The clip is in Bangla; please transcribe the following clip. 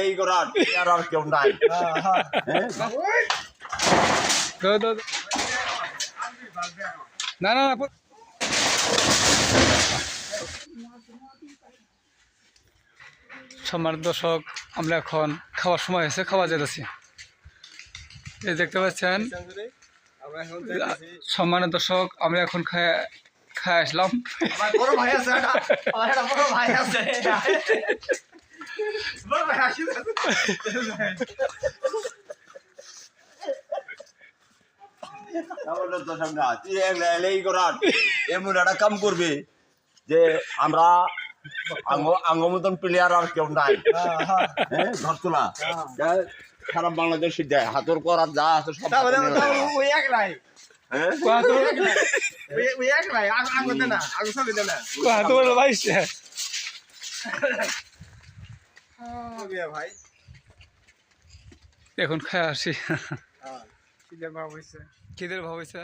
এই করার আর কেউ নাই। না না না সম্মানিত দর্শক, আমরা এখন খাওয়ার সময় হয়েছে, খাওয়া যেতেছি। এই দেখতে পাচ্ছেন সম্মানিত দর্শক, আমরা এখন খায় আসলাম। বড় ভাই আছে, বড় ভাই আছে, বড় ভাই আসি এই করার এমন একটা কাম করবে যে আমরা আঙ্গ মতন প্লেয়ার আর কেউ নাই। ঘর তোলা সারা বাংলাদেশে দেয় হাতর করার যা আছে সব ওই এক লাই, ওই এক লাই আগুন দে না, আগুন সব দে না ভাই। এখন খায় আসি। খিদের ভাব হয়েছে। খিদের ভাব হয়েছে।